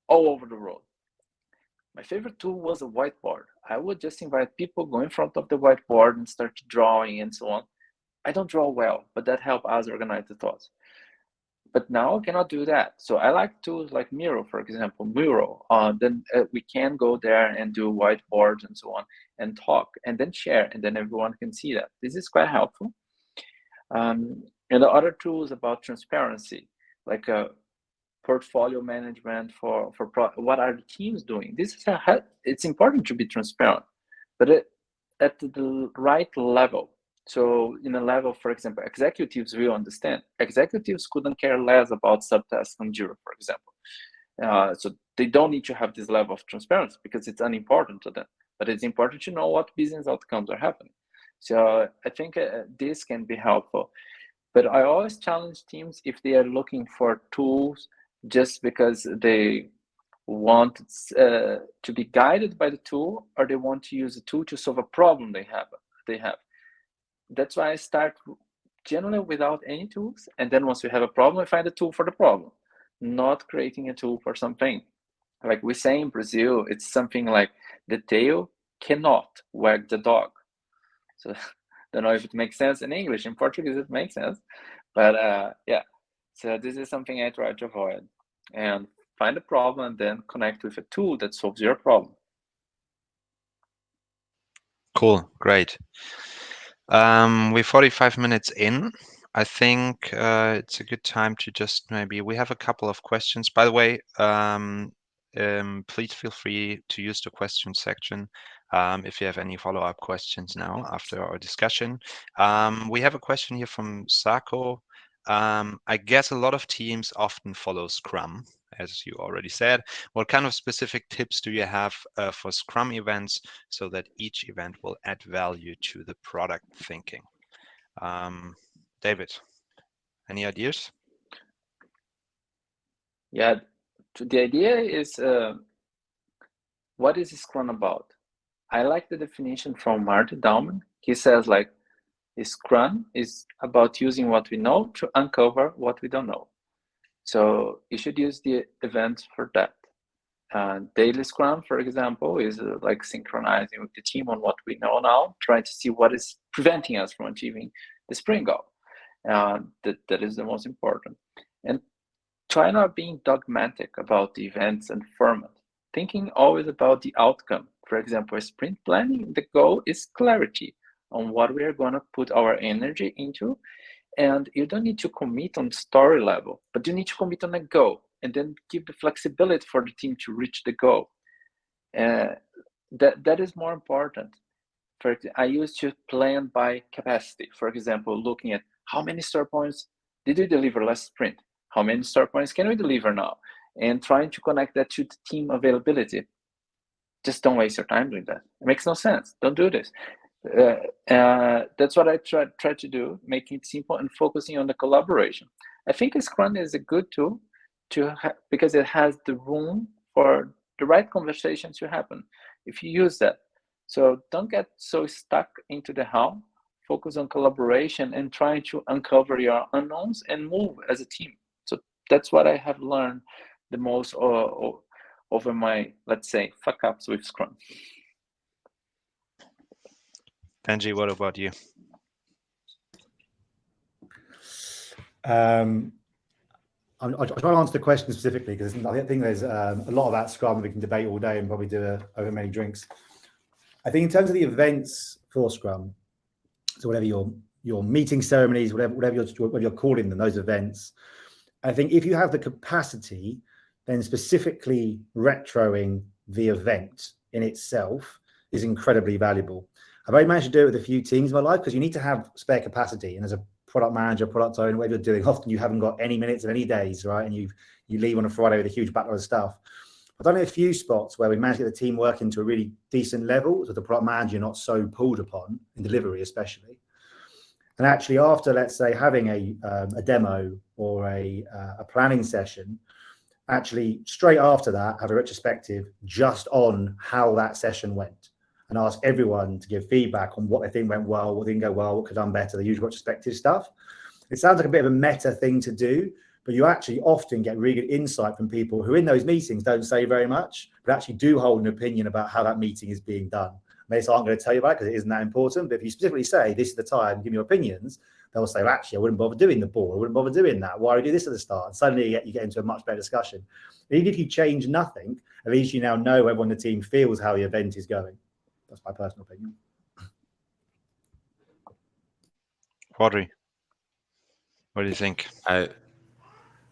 Speaker 5: all over the world. My favorite tool was a whiteboard. I would just invite people, go in front of the whiteboard and start drawing and so on. I don't draw well, but that helped us organize the thoughts. But now I cannot do that. So I like tools like Miro, for example, Miro. Then we can go there and do whiteboards and so on and talk and then share, and then everyone can see that. This is quite helpful. And the other tools about transparency, like portfolio management for what are the teams doing. This is it's important to be transparent, but at the right level. So in a level, for example, executives will understand. Executives couldn't care less about subtasks on Jira, for example. So they don't need to have this level of transparency because it's unimportant to them. But it's important to know what business outcomes are happening. So I think this can be helpful. But I always challenge teams if they are looking for tools just because they want to be guided by the tool, or they want to use the tool to solve a problem they have. That's why I start generally without any tools, and then once we have a problem, I find a tool for the problem, not creating a tool for something. Like we say in Brazil, it's something like the tail cannot wag the dog. So don't know if it makes sense in English. In Portuguese, it makes sense, but yeah. So this is something I try to avoid, and find a problem and then connect with a tool that solves your problem.
Speaker 1: Cool, great. We're 45 minutes in. I think it's a good time to just maybe, we have a couple of questions. By the way, please feel free to use the question section if you have any follow-up questions now after our discussion. We have a question here from Sako. I guess a lot of teams often follow Scrum, as you already said. What kind of specific tips do you have for Scrum events so that each event will add value to the product thinking? David, any ideas?
Speaker 5: Yeah, the idea is what is Scrum about? I like the definition from Marty Dauman. He says like, Scrum is about using what we know to uncover what we don't know. So you should use the events for that. Daily Scrum, for example, is like synchronizing with the team on what we know now, trying to see what is preventing us from achieving the sprint goal. That is the most important. And try not being dogmatic about the events and format, thinking always about the outcome. For example, sprint planning, the goal is clarity on what we are going to put our energy into. And you don't need to commit on story level, but you need to commit on a goal and then give the flexibility for the team to reach the goal. That is more important. I used to plan by capacity. For example, looking at how many store points did we deliver last sprint? How many store points can we deliver now? And trying to connect that to the team availability. Just don't waste your time doing that. It makes no sense. Don't do this. That's what I try to do, making it simple and focusing on the collaboration. I think Scrum is a good tool because it has the room for the right conversations to happen if you use that. So don't get so stuck into the how. Focus on collaboration and trying to uncover your unknowns and move as a team. So that's what I have learned the most over my, let's say, fuck ups with Scrum.
Speaker 1: Benji, what about you?
Speaker 2: I'll try to answer the question specifically because I think there's a lot about Scrum we can debate all day and probably do over many drinks. I think in terms of the events for Scrum, so whatever your meeting ceremonies, whatever you're calling them, those events, I think if you have the capacity, then specifically retroing the event in itself is incredibly valuable. I've only managed to do it with a few teams in my life because you need to have spare capacity. And as a product manager, product owner, whatever you're doing, often you haven't got any minutes of any days, right? And you leave on a Friday with a huge backlog of stuff. I've done a few spots where we managed to get the team working to a really decent level, so the product manager not so pulled upon in delivery, especially. And actually, after, let's say, having a demo or a planning session, actually straight after that, have a retrospective just on how that session went. and ask everyone to give feedback on what they think went well, what didn't go well, what could have done better, the usual retrospective stuff. It sounds like a bit of a meta thing to do, but you actually often get really good insight from people who in those meetings don't say very much, but actually do hold an opinion about how that meeting is being done. They aren't going to tell you about it because it isn't that important, but if you specifically say, this is the time, give me your opinions, they'll say, well, actually, I wouldn't bother doing the board, I wouldn't bother doing that. Why do we do this at the start? And suddenly you get into a much better discussion. And even if you change nothing, at least you now know everyone on the team feels how the event is going. That's my personal opinion.
Speaker 1: Quadri, what do you think?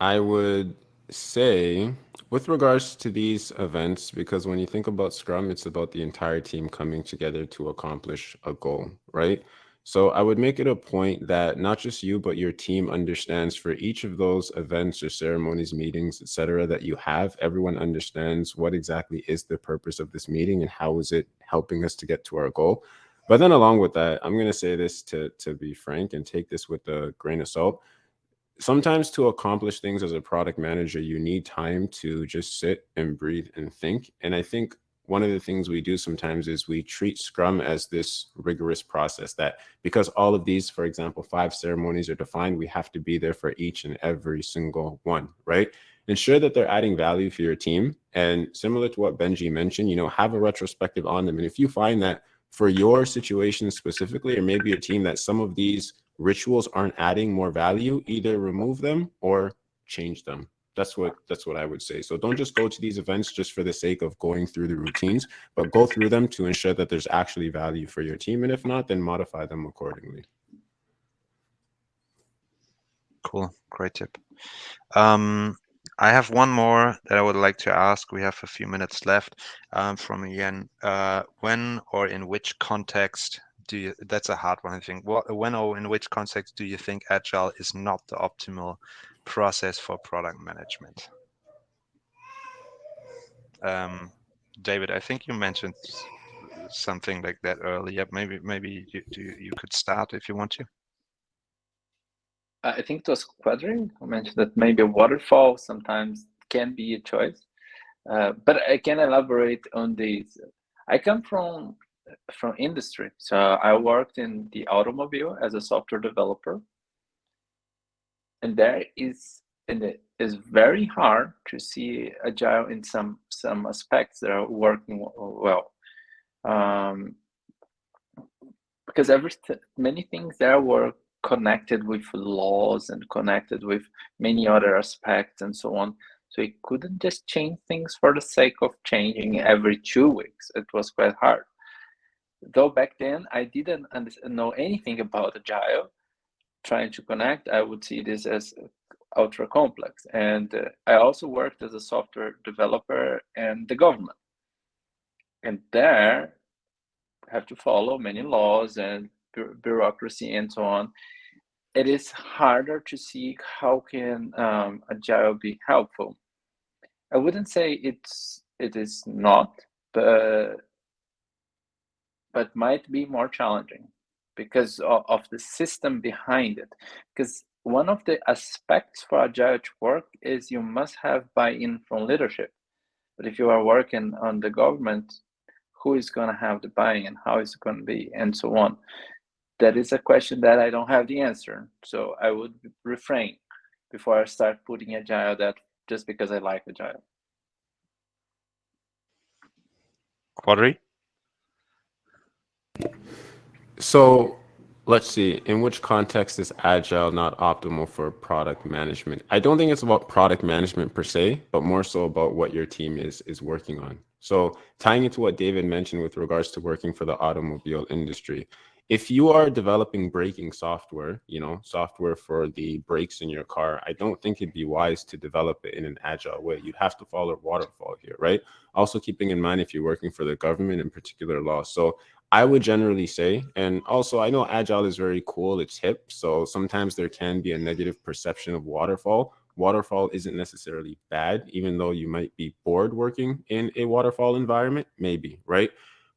Speaker 3: I would say, with regards to these events, because when you think about Scrum, it's about the entire team coming together to accomplish a goal, right? So I would make it a point that not just you, but your team understands for each of those events or ceremonies, meetings, etc., that you have, everyone understands what exactly is the purpose of this meeting and how is it helping us to get to our goal. But then along with that, I'm going to say this to be frank and take this with a grain of salt. Sometimes to accomplish things as a product manager, you need time to just sit and breathe and think. And I think one of the things we do sometimes is we treat Scrum as this rigorous process that because all of these, for example, 5 ceremonies are defined, we have to be there for each and every single one, right? Ensure that they're adding value for your team. And similar to what Benji mentioned, have a retrospective on them. And if you find that for your situation specifically, or maybe your team, that some of these rituals aren't adding more value, either remove them or change them. That's what I would say. So don't just go to these events just for the sake of going through the routines, but go through them to ensure that there's actually value for your team. And if not, then modify them accordingly.
Speaker 1: Cool, great tip. I have one more that I would like to ask. We have a few minutes left from Ian. When or in which context that's a hard one, I think. When or in which context do you think Agile is not the optimal process for product management? David, I think you mentioned something like that earlier. Maybe you could start if you want to.
Speaker 5: I think it was Quadri who mentioned that maybe waterfall sometimes can be a choice, but I can elaborate on these. I come from industry, so I worked in the automobile as a software developer, and it is very hard to see Agile in some aspects that are working well, because many things there were connected with laws and connected with many other aspects and so on. So you couldn't just change things for the sake of changing every 2 weeks. It was quite hard. Though back then I didn't know anything about Agile, trying to connect, I would see this as ultra complex. And I also worked as a software developer in the government. And there have to follow many laws and bureaucracy and so on. It is harder to see how can Agile be helpful. I wouldn't say it is not, but might be more challenging because of the system behind it. Because one of the aspects for Agile to work is you must have buy-in from leadership. But if you are working on the government, who is going to have the buy-in? How is it going to be? And so on. That is a question that I don't have the answer. So I would refrain before I start putting Agile that just because I like Agile.
Speaker 1: Quadri?
Speaker 3: So let's see, in which context is Agile not optimal for product management? I don't think it's about product management per se, but more so about what your team is working on. So tying into what David mentioned with regards to working for the automobile industry, if you are developing braking software, software for the brakes in your car, I don't think it'd be wise to develop it in an Agile way. You'd have to follow waterfall here, right? Also keeping in mind if you're working for the government in particular law. So I would generally say, and also I know Agile is very cool, it's hip, so sometimes there can be a negative perception of waterfall. Waterfall isn't necessarily bad, even though you might be bored working in a waterfall environment, maybe, right?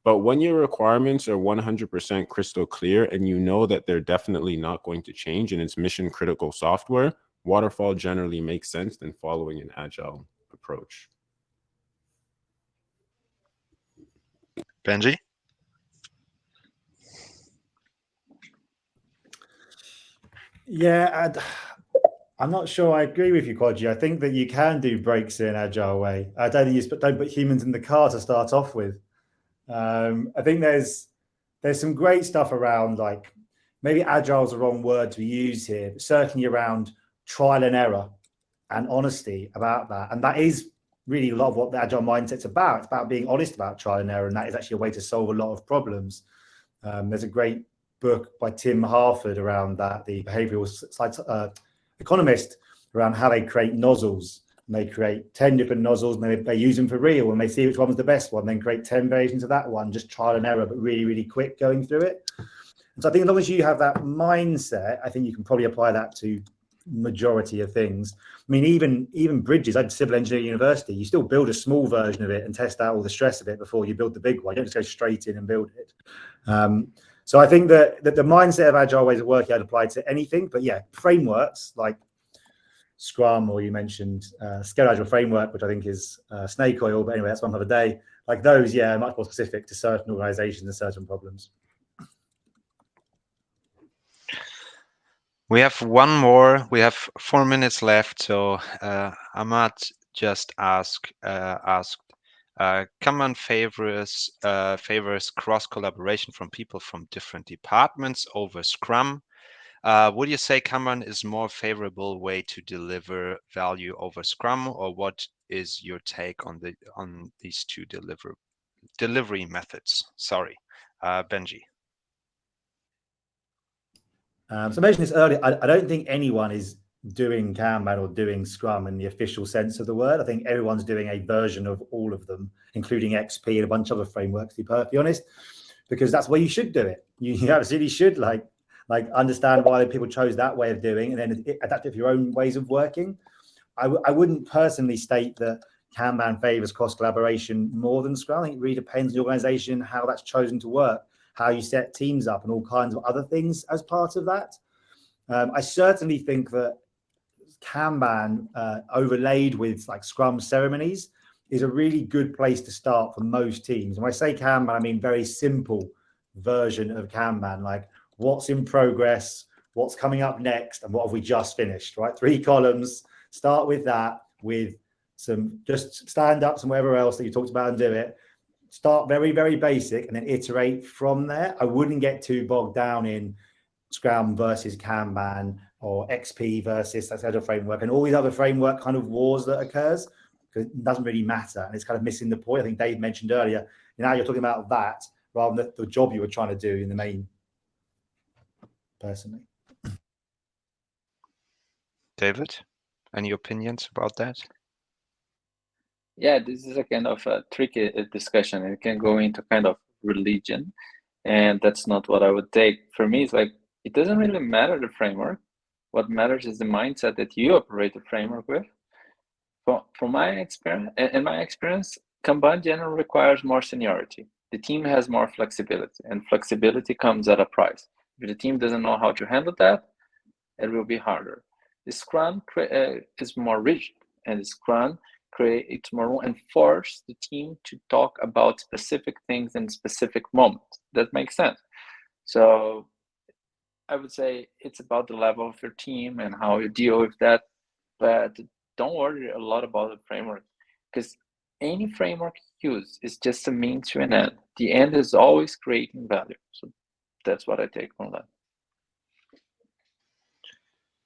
Speaker 3: But when your requirements are 100% crystal clear and you know that they're definitely not going to change and it's mission critical software, waterfall generally makes sense than following an Agile approach.
Speaker 1: Benji?
Speaker 2: Yeah, I'm not sure I agree with you, Quadri. I think that you can do breaks in an agile way. I don't think don't put humans in the car to start off with. I think there's some great stuff around, like maybe agile is the wrong word to use here, but certainly around trial and error and honesty about that. And that is really a lot of what the agile mindset's about. It's about being honest about trial and error, and that is actually a way to solve a lot of problems. There's a great book by Tim Harford around that, the behavioral economist, around how they create nozzles. And they create 10 different nozzles, and they use them for real, and they see which one was the best one, then create 10 versions of that one, just trial and error, but really, really quick going through it. And so I think as long as you have that mindset, I think you can probably apply that to majority of things. I mean, even bridges, I did civil engineering at university, you still build a small version of it and test out all the stress of it before you build the big one. You don't just go straight in and build it. So I think that the mindset of agile ways of working I'd apply to anything. But yeah, frameworks like Scrum, or you mentioned Scale Agile Framework, which I think is snake oil, but anyway, that's one other day. Like those, yeah, much more specific to certain organizations and certain problems.
Speaker 1: We have one more. We have 4 minutes left, so Ahmad just asked, Kanban favors cross collaboration from people from different departments over Scrum. Would you say Kanban is more favorable way to deliver value over Scrum, or what is your take on these two delivery methods? Sorry, Benji.
Speaker 2: So I mentioned this earlier. I don't think anyone is doing Kanban or doing Scrum in the official sense of the word. I think everyone's doing a version of all of them, including XP and a bunch of other frameworks, to be perfectly honest, because that's where you should do it. You absolutely should like understand why people chose that way of doing, and then adapt it for your own ways of working. I wouldn't personally state that Kanban favors cross collaboration more than Scrum. I think it really depends on the organization, how that's chosen to work, how you set teams up, and all kinds of other things as part of that. I certainly think that Kanban overlaid with like Scrum ceremonies is a really good place to start for most teams. And when I say Kanban, I mean very simple version of Kanban, like what's in progress, what's coming up next, and what have we just finished, right? 3 columns. Start with that, with some just stand-ups and whatever else that you talked about, and do it. Start very, very basic and then iterate from there. I wouldn't get too bogged down in Scrum versus Kanban or XP versus Agile framework and all these other framework kind of wars that occurs, because it doesn't really matter. And it's kind of missing the point. I think Dave mentioned earlier, now you're talking about that rather than the job you were trying to do in the main, personally.
Speaker 1: David, any opinions about that?
Speaker 5: Yeah, this is a kind of a tricky discussion. It can go into kind of religion, and that's not what I would take. For me, it's like, it doesn't really matter the framework. What matters is the mindset that you operate the framework with. From my experience, in my experience, Kanban generally requires more seniority. The team has more flexibility, and flexibility comes at a price. If the team doesn't know how to handle that, it will be harder. The Scrum is more rigid, and the Scrum creates more room and force the team to talk about specific things in specific moments. That makes sense. So I would say it's about the level of your team and how you deal with that, but don't worry a lot about the framework, because any framework you use is just a means to an end. The end is always creating value. So that's what I take from that.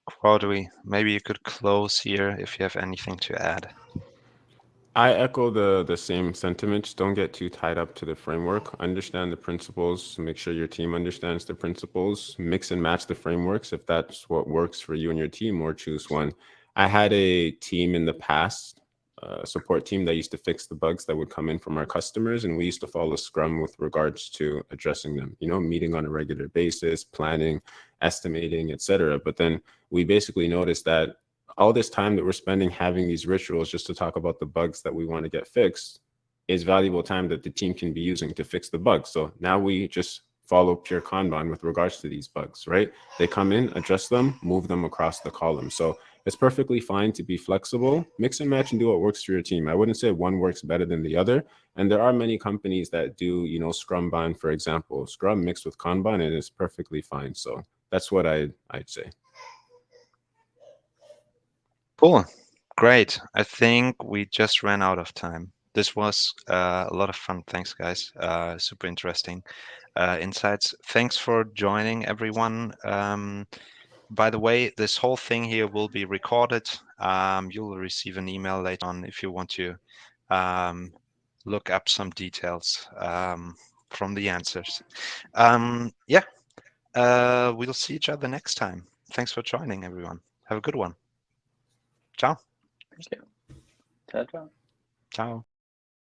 Speaker 1: Quadri, maybe you could close here if you have anything to add.
Speaker 3: I echo the same sentiments. Don't get too tied up to the framework. Understand the principles. Make sure your team understands the principles. Mix and match the frameworks if that's what works for you and your team, or choose one. I had a team in the past, support team, that used to fix the bugs that would come in from our customers, and we used to follow Scrum with regards to addressing them. Meeting on a regular basis, planning, estimating, etc. But then we basically noticed that all this time that we're spending having these rituals just to talk about the bugs that we want to get fixed is valuable time that the team can be using to fix the bugs. So now we just follow pure Kanban with regards to these bugs, right? They come in, address them, move them across the column. So it's perfectly fine to be flexible, mix and match, and do what works for your team. I wouldn't say one works better than the other. And there are many companies that do, Scrumban, for example, Scrum mixed with Kanban, and it's perfectly fine. So that's what I'd say.
Speaker 1: Cool. Great. I think we just ran out of time. This was a lot of fun. Thanks, guys. Super interesting insights. Thanks for joining, everyone. By the way, this whole thing here will be recorded. You'll receive an email later on if you want to look up some details from the answers. Yeah, we'll see each other next time. Thanks for joining, everyone. Have a good one. Ciao.
Speaker 5: Thank you. Ciao, ciao.
Speaker 1: Ciao.